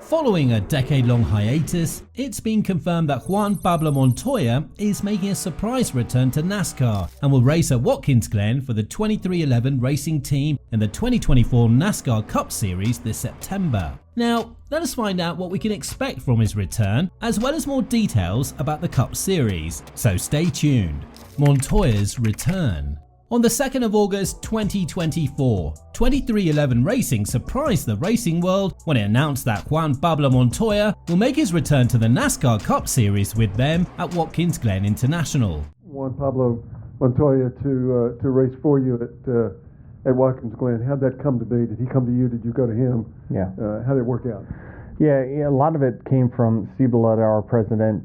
Following a decade-long hiatus, it's been confirmed that Juan Pablo Montoya is making a surprise return to NASCAR and will race at Watkins Glen for the 2311 racing team in the 2024 NASCAR Cup Series this September. Now, let us find out what we can expect from his return, as well as more details about the Cup Series, so stay tuned. Montoya's return. On the 2nd of August 2024, 2311 Racing surprised the racing world when it announced that Juan Pablo Montoya will make his return to the NASCAR Cup Series with them at Watkins Glen International. Juan Pablo Montoya to race for you at Watkins Glen. How'd that come to be? Did he come to you? Did you go to him? Yeah. How did it work out? Yeah, a lot of it came from Ciboletta, our president,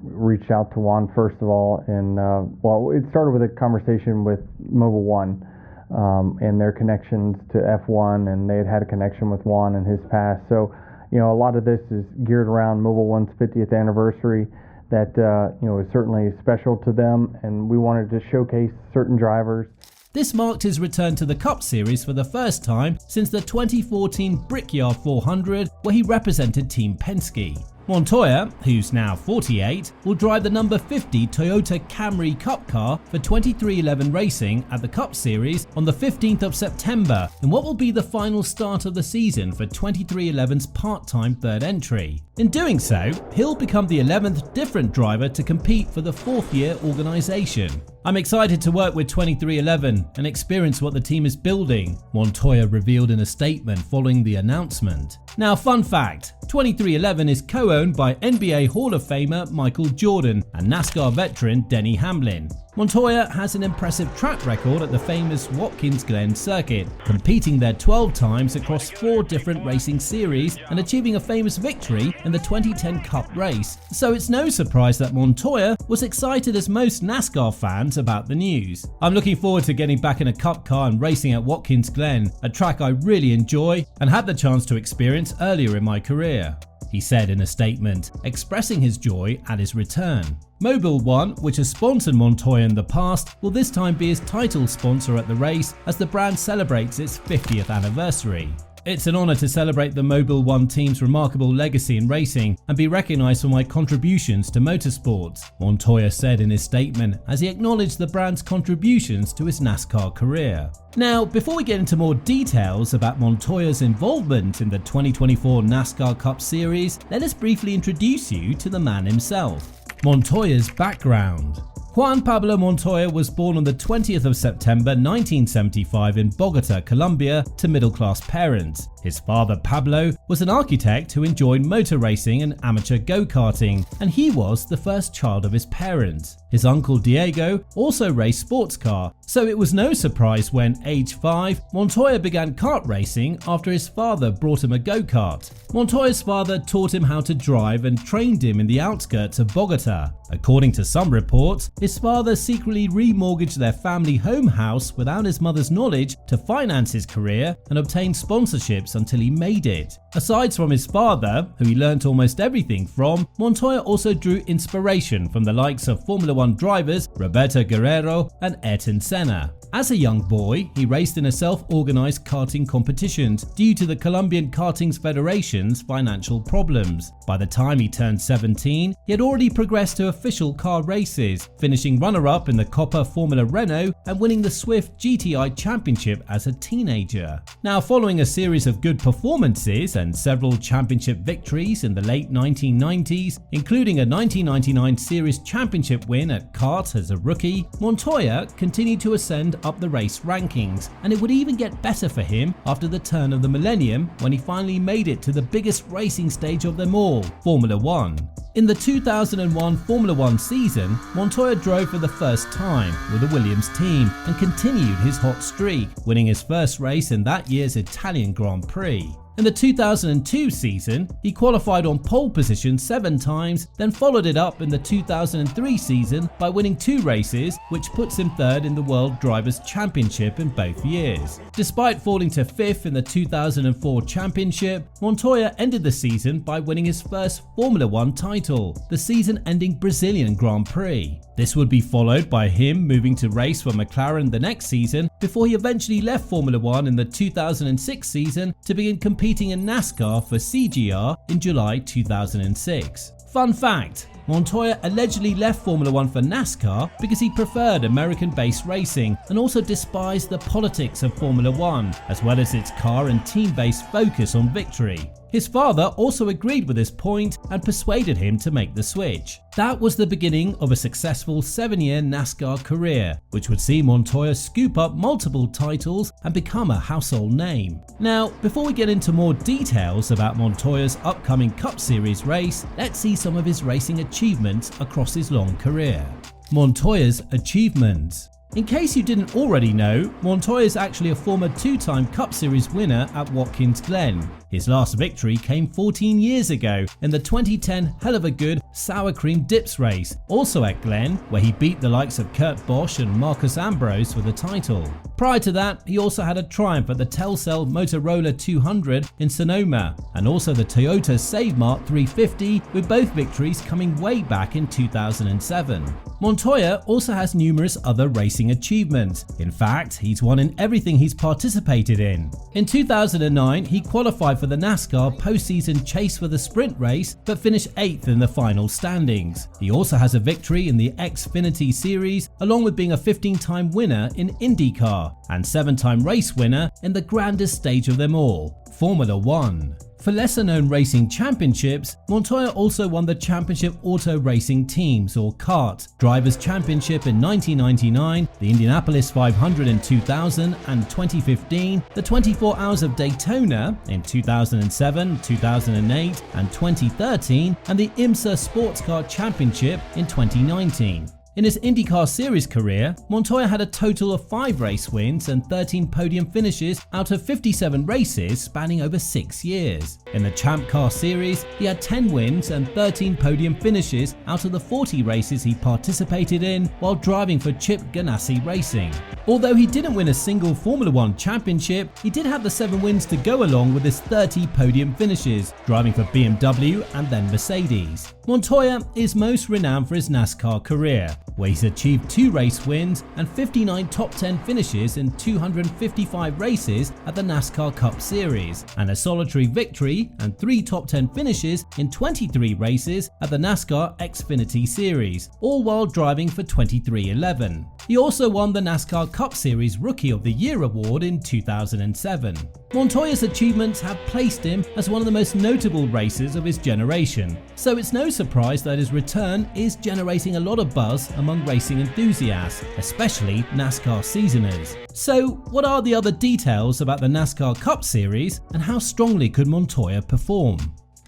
reached out to Juan first of all, and it started with a conversation with Mobil 1 and their connections to F1, and they had a connection with Juan in his past. So, a lot of this is geared around Mobil 1's 50th anniversary that, is certainly special to them, and we wanted to showcase certain drivers. This marked his return to the Cup Series for the first time since the 2014 Brickyard 400, where he represented Team Penske. Montoya, who's now 48, will drive the number 50 Toyota Camry Cup car for 2311 Racing at the Cup Series on the 15th of September in what will be the final start of the season for 2311's part-time third entry. In doing so, he'll become the 11th different driver to compete for the fourth-year organization. I'm excited to work with 2311 and experience what the team is building, Montoya revealed in a statement following the announcement. Now, fun fact, 2311 is co-owned by NBA Hall of Famer Michael Jordan and NASCAR veteran Denny Hamlin. Montoya has an impressive track record at the famous Watkins Glen circuit, competing there 12 times across 4 different racing series and achieving a famous victory in the 2010 Cup race. So it's no surprise that Montoya was excited as most NASCAR fans about the news. I'm looking forward to getting back in a Cup car and racing at Watkins Glen, a track I really enjoy and had the chance to experience earlier in my career, he said in a statement, expressing his joy at his return. Mobil 1, which has sponsored Montoya in the past, will this time be his title sponsor at the race as the brand celebrates its 50th anniversary. It's an honor to celebrate the Mobil 1 team's remarkable legacy in racing and be recognized for my contributions to motorsports, Montoya said in his statement as he acknowledged the brand's contributions to his NASCAR career. Now, before we get into more details about Montoya's involvement in the 2024 NASCAR Cup Series, let us briefly introduce you to the man himself. Montoya's background. Juan Pablo Montoya was born on the 20th of September 1975 in Bogota, Colombia, to middle-class parents. His father, Pablo, was an architect who enjoyed motor racing and amateur go-karting, and he was the first child of his parents. His uncle Diego also raced sports car, so it was no surprise when, age 5, Montoya began kart racing after his father brought him a go-kart. Montoya's father taught him how to drive and trained him in the outskirts of Bogota. According to some reports, his father secretly remortgaged their family home house without his mother's knowledge to finance his career and obtain sponsorships until he made it. Aside from his father, who he learnt almost everything from, Montoya also drew inspiration from the likes of Formula 1 drivers Roberto Guerrero and Ayrton Senna. As a young boy, he raced in a self-organized karting competitions due to the Colombian Karting Federation's financial problems. By the time he turned 17, he had already progressed to official car races, finishing runner-up in the Copa Formula Renault and winning the Swift GTI Championship as a teenager. Now, following a series of good performances and several championship victories in the late 1990s, including a 1999 Series Championship win at kart as a rookie, Montoya continued to ascend up the race rankings, and it would even get better for him after the turn of the millennium when he finally made it to the biggest racing stage of them all, Formula 1. In the 2001 Formula 1 season, Montoya drove for the first time with the Williams team and continued his hot streak, winning his first race in that year's Italian Grand Prix. In the 2002 season, he qualified on pole position 7 times, then followed it up in the 2003 season by winning 2 races, which puts him 3rd in the World Drivers' Championship in both years. Despite falling to 5th in the 2004 championship, Montoya ended the season by winning his first Formula 1 title. title, the season-ending Brazilian Grand Prix. This would be followed by him moving to race for McLaren the next season before he eventually left Formula 1 in the 2006 season to begin competing in NASCAR for CGR in July 2006. Fun fact: Montoya allegedly left Formula 1 for NASCAR because he preferred American-based racing and also despised the politics of Formula 1, as well as its car and team-based focus on victory. His father also agreed with this point and persuaded him to make the switch. That was the beginning of a successful 7-year NASCAR career, which would see Montoya scoop up multiple titles and become a household name. Now, before we get into more details about Montoya's upcoming Cup Series race, let's see some of his racing achievements across his long career. Montoya's achievements. In case you didn't already know, Montoya is actually a former 2-time Cup Series winner at Watkins Glen. His last victory came 14 years ago in the 2010 Hell of a Good Sour Cream Dips race, also at Glen, where he beat the likes of Kurt Bosch and Marcus Ambrose for the title. Prior to that, he also had a triumph at the Telcel Motorola 200 in Sonoma, and also the Toyota Save Mart 350, with both victories coming way back in 2007. Montoya also has numerous other racing achievements. In fact, he's won in everything he's participated in. In 2009, he qualified for the NASCAR postseason Chase for the Sprint race, but finished 8th in the final standings. He also has a victory in the Xfinity Series, along with being a 15-time winner in IndyCar and 7-time race winner in the grandest stage of them all, Formula 1. For lesser-known racing championships, Montoya also won the Championship Auto Racing Teams, or CART, Drivers' Championship in 1999, the Indianapolis 500 in 2000 and 2015, the 24 Hours of Daytona in 2007, 2008 and 2013, and the IMSA Sports Car Championship in 2019. In his IndyCar Series career, Montoya had a total of 5 race wins and 13 podium finishes out of 57 races spanning over 6 years. In the Champ Car Series, he had 10 wins and 13 podium finishes out of the 40 races he participated in while driving for Chip Ganassi Racing. Although he didn't win a single Formula 1 championship, he did have the 7 wins to go along with his 30 podium finishes, driving for BMW and then Mercedes. Montoya is most renowned for his NASCAR career, where he's achieved 2 race wins and 59 top 10 finishes in 255 races at the NASCAR Cup Series, and a solitary victory and 3 top 10 finishes in 23 races at the NASCAR Xfinity Series, all while driving for 2311. He also won the NASCAR Cup Series Rookie of the Year award in 2007. Montoya's achievements have placed him as one of the most notable racers of his generation, so it's no surprise that his return is generating a lot of buzz among racing enthusiasts, especially NASCAR seasoners. So, what are the other details about the NASCAR Cup Series, and how strongly could Montoya perform?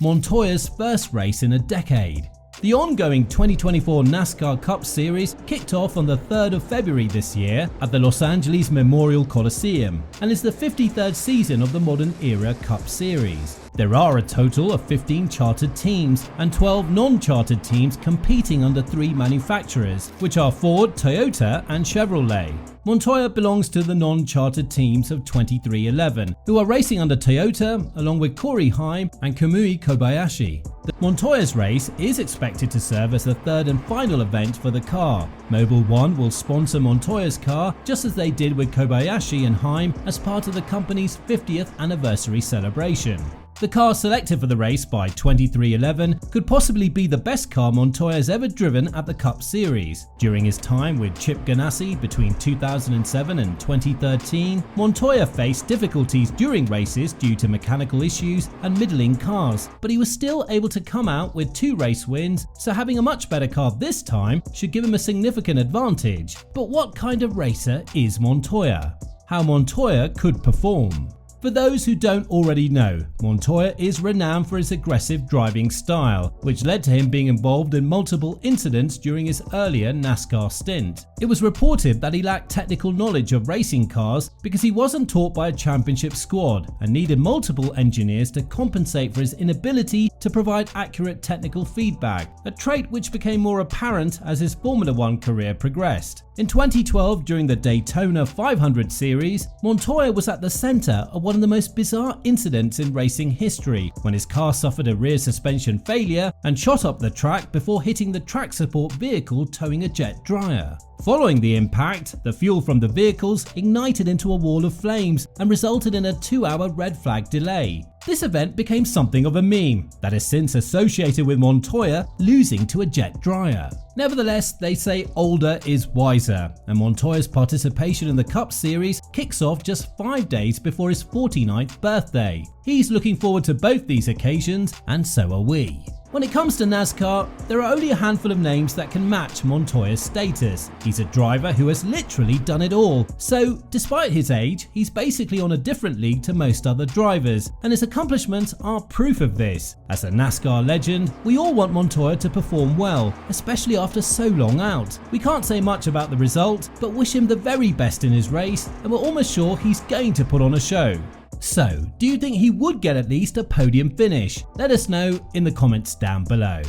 Montoya's first race in a decade. The ongoing 2024 NASCAR Cup Series kicked off on the 3rd of February this year at the Los Angeles Memorial Coliseum and is the 53rd season of the modern era Cup Series. There are a total of 15 chartered teams and 12 non-chartered teams competing under 3 manufacturers, which are Ford, Toyota and Chevrolet. Montoya belongs to the non-chartered teams of 2311, who are racing under Toyota along with Corey Heim and Kamui Kobayashi. Montoya's race is expected to serve as the 3rd and final event for the car. Mobil 1 will sponsor Montoya's car, just as they did with Kobayashi and Heim as part of the company's 50th anniversary celebration. The car selected for the race by 2311 could possibly be the best car Montoya has ever driven at the Cup Series. During his time with Chip Ganassi between 2007 and 2013, Montoya faced difficulties during races due to mechanical issues and middling cars, but he was still able to come out with 2 race wins, so having a much better car this time should give him a significant advantage. But what kind of racer is Montoya? How Montoya could perform? For those who don't already know, Montoya is renowned for his aggressive driving style, which led to him being involved in multiple incidents during his earlier NASCAR stint. It was reported that he lacked technical knowledge of racing cars because he wasn't taught by a championship squad and needed multiple engineers to compensate for his inability to provide accurate technical feedback, a trait which became more apparent as his Formula 1 career progressed. In 2012, during the Daytona 500 series, Montoya was at the center of one of the most bizarre incidents in racing history when his car suffered a rear suspension failure and shot up the track before hitting the track support vehicle towing a jet dryer. Following the impact, the fuel from the vehicles ignited into a wall of flames and resulted in a 2-hour red flag delay. This event became something of a meme that is since associated with Montoya losing to a jet dryer. Nevertheless, they say older is wiser, and Montoya's participation in the Cup Series kicks off just 5 days before his 49th birthday. He's looking forward to both these occasions, and so are we. When it comes to NASCAR, there are only a handful of names that can match Montoya's status. He's a driver who has literally done it all. So, despite his age, he's basically on a different league to most other drivers, and his accomplishments are proof of this. As a NASCAR legend, we all want Montoya to perform well, especially after so long out. We can't say much about the result, but wish him the very best in his race, and we're almost sure he's going to put on a show. So, do you think he would get at least a podium finish? Let us know in the comments down below.